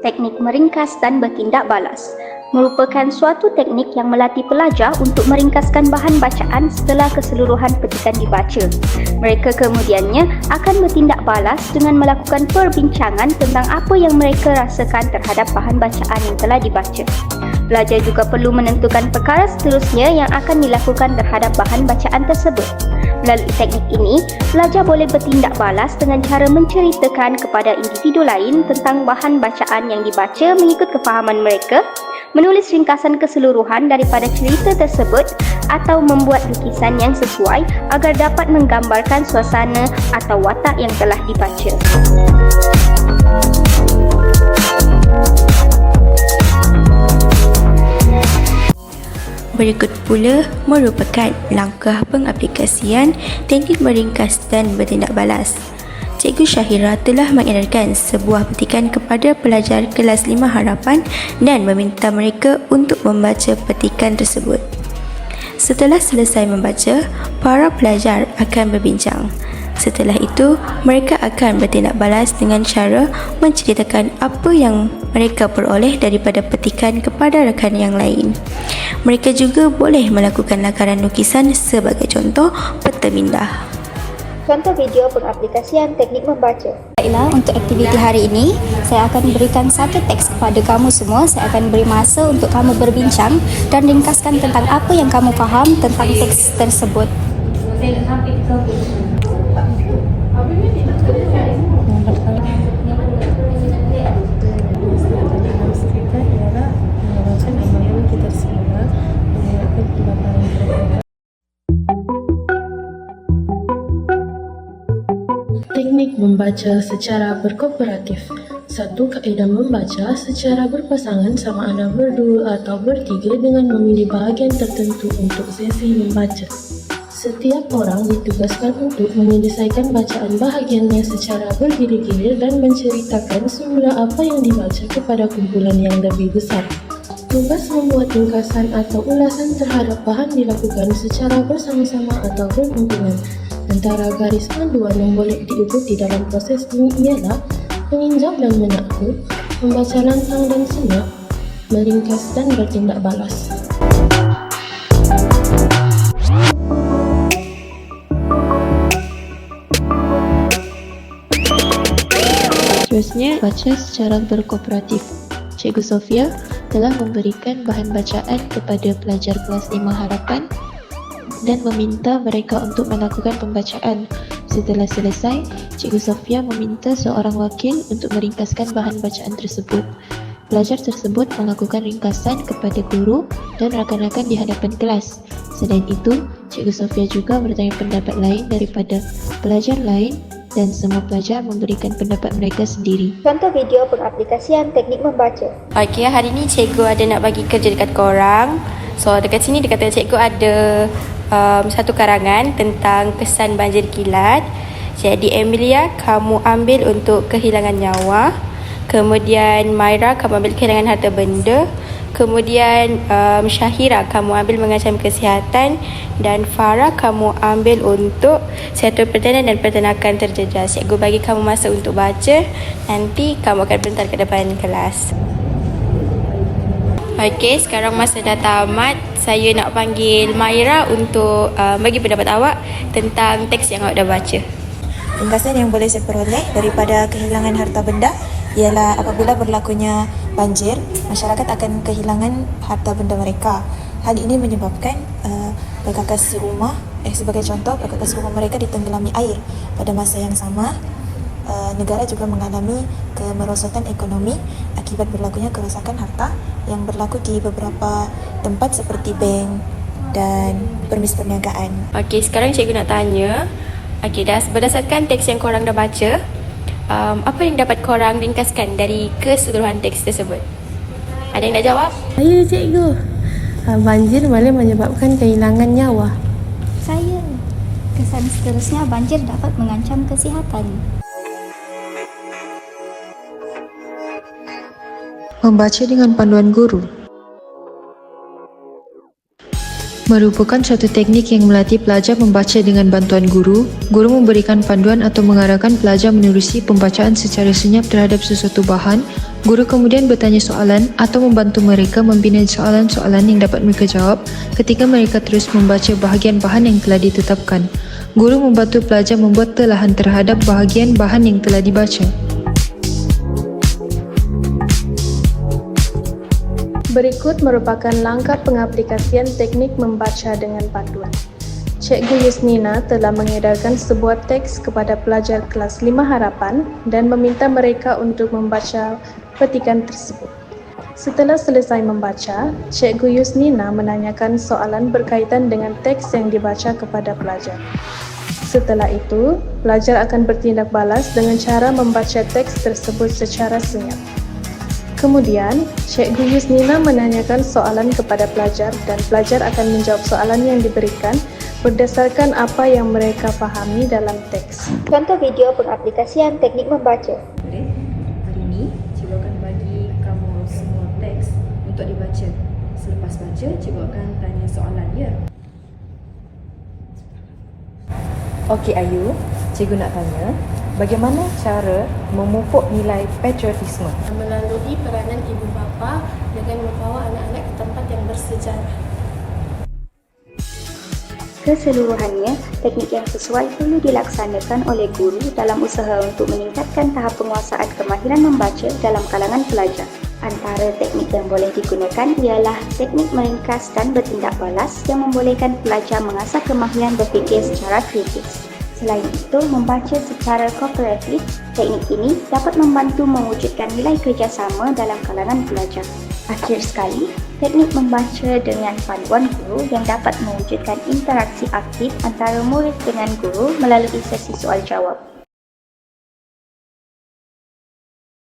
teknik meringkas dan bertindak balas. Merupakan suatu teknik yang melatih pelajar untuk meringkaskan bahan bacaan setelah keseluruhan petikan dibaca. Mereka kemudiannya akan bertindak balas dengan melakukan perbincangan tentang apa yang mereka rasakan terhadap bahan bacaan yang telah dibaca. Pelajar juga perlu menentukan perkara seterusnya yang akan dilakukan terhadap bahan bacaan tersebut. Melalui teknik ini, pelajar boleh bertindak balas dengan cara menceritakan kepada individu lain tentang bahan bacaan yang dibaca mengikut kefahaman mereka, menulis ringkasan keseluruhan daripada cerita tersebut atau membuat lukisan yang sesuai agar dapat menggambarkan suasana atau watak yang telah dibaca. Berikut pula merupakan langkah pengaplikasian teknik meringkas dan bertindak balas. Cikgu Syahira telah mengedarkan sebuah petikan kepada pelajar kelas 5 harapan dan meminta mereka untuk membaca petikan tersebut. Setelah selesai membaca, para pelajar akan berbincang. Setelah itu, mereka akan bertindak balas dengan cara menceritakan apa yang mereka peroleh daripada petikan kepada rakan yang lain. Mereka juga boleh melakukan lakaran lukisan sebagai contoh peta mindah. Contoh video pengaplikasian teknik membaca. Baiklah, untuk aktiviti hari ini, saya akan berikan satu teks kepada kamu semua. Saya akan beri masa untuk kamu berbincang dan ringkaskan tentang apa yang kamu faham tentang teks tersebut. Teknik membaca secara berkooperatif. Satu kaedah membaca secara berpasangan sama ada berdua atau bertiga dengan memilih bahagian tertentu untuk sesi membaca. Setiap orang ditugaskan untuk menyelesaikan bacaan bahagiannya secara bergilir-gilir dan menceritakan semula apa yang dibaca kepada kumpulan yang lebih besar. Tugas membuat ringkasan atau ulasan terhadap bahan dilakukan secara bersama-sama atau berhubungan. Antara garis panduan yang boleh diikuti dalam proses ini ialah meninjau dan menakluk, membaca lantang dan senyap, meringkas dan bertindak balas. Seterusnya, baca secara berkooperatif. Cikgu Sofia telah memberikan bahan bacaan kepada pelajar kelas 5 harapan dan meminta mereka untuk melakukan pembacaan. Setelah selesai, Cikgu Sofia meminta seorang wakil untuk meringkaskan bahan bacaan tersebut. Pelajar tersebut melakukan ringkasan kepada guru dan rakan-rakan di hadapan kelas. Selain itu, Cikgu Sofia juga bertanya pendapat lain daripada pelajar lain dan semua pelajar memberikan pendapat mereka sendiri. Contoh video pengaplikasian teknik membaca. Okey, hari ni cikgu ada nak bagi kerja dekat korang. So, dekat sini dia kata cikgu ada satu karangan tentang kesan banjir kilat. Jadi Emilia, kamu ambil untuk kehilangan nyawa. Kemudian Myra, kamu ambil kehilangan harta benda. Kemudian Syahira, kamu ambil mengancam kesihatan. Dan Farah, kamu ambil untuk sektor pertanian dan peternakan terjejas. Cikgu bagi kamu masa untuk baca. Nanti kamu akan bentar ke depan kelas. Okey, sekarang masa dah tamat. Saya nak panggil Myra untuk bagi pendapat awak tentang teks yang awak dah baca. Ringkasan yang boleh saya peroleh daripada kehilangan harta benda ialah apabila berlakunya banjir, masyarakat akan kehilangan harta benda mereka. Hal ini menyebabkan perkakas rumah, sebagai contoh, perkakas rumah mereka ditenggelami air. Pada masa yang sama, negara juga mengalami kemerosotan ekonomi akibat berlakunya kerosakan harta yang berlaku di beberapa tempat seperti bank dan permis perniagaan. Okey, sekarang cikgu nak tanya. Okey, berdasarkan teks yang korang dah baca, apa yang dapat korang ringkaskan dari keseluruhan teks tersebut? Ada yang nak jawab? Saya cikgu. Banjir boleh menyebabkan kehilangan nyawa. Saya, kesan seterusnya banjir dapat mengancam kesihatan. Membaca dengan panduan guru. Merupakan suatu teknik yang melatih pelajar membaca dengan bantuan guru. Guru memberikan panduan atau mengarahkan pelajar menerusi pembacaan secara senyap terhadap sesuatu bahan. Guru kemudian bertanya soalan atau membantu mereka membina soalan-soalan yang dapat mereka jawab ketika mereka terus membaca bahagian bahan yang telah ditetapkan. Guru membantu pelajar membuat telahan terhadap bahagian bahan yang telah dibaca. Berikut merupakan langkah pengaplikasian teknik membaca dengan panduan. Cikgu Yusnina telah mengedarkan sebuah teks kepada pelajar kelas 5 harapan dan meminta mereka untuk membaca petikan tersebut. Setelah selesai membaca, Cikgu Yusnina menanyakan soalan berkaitan dengan teks yang dibaca kepada pelajar. Setelah itu, pelajar akan bertindak balas dengan cara membaca teks tersebut secara senyap. Kemudian, Cikgu Yusnina menanyakan soalan kepada pelajar dan pelajar akan menjawab soalan yang diberikan berdasarkan apa yang mereka fahami dalam teks. Contoh video pengaplikasian teknik membaca. Hari ini, cikgu akan bagi kamu semua teks untuk dibaca. Selepas baca, cikgu akan tanya soalan, ya? Okey Ayu, cikgu nak tanya, bagaimana cara memupuk nilai patriotisme? Melalui peranan ibu bapa dengan membawa anak-anak ke tempat yang bersejarah. Keseluruhannya, teknik yang sesuai perlu dilaksanakan oleh guru dalam usaha untuk meningkatkan tahap penguasaan kemahiran membaca dalam kalangan pelajar. Antara teknik yang boleh digunakan ialah teknik meringkas dan bertindak balas yang membolehkan pelajar mengasah kemahiran berfikir secara kritis. Selain itu, membaca secara kooperatif, teknik ini dapat membantu mewujudkan nilai kerjasama dalam kalangan pelajar. Akhir sekali, teknik membaca dengan panduan guru yang dapat mewujudkan interaksi aktif antara murid dengan guru melalui sesi soal jawab.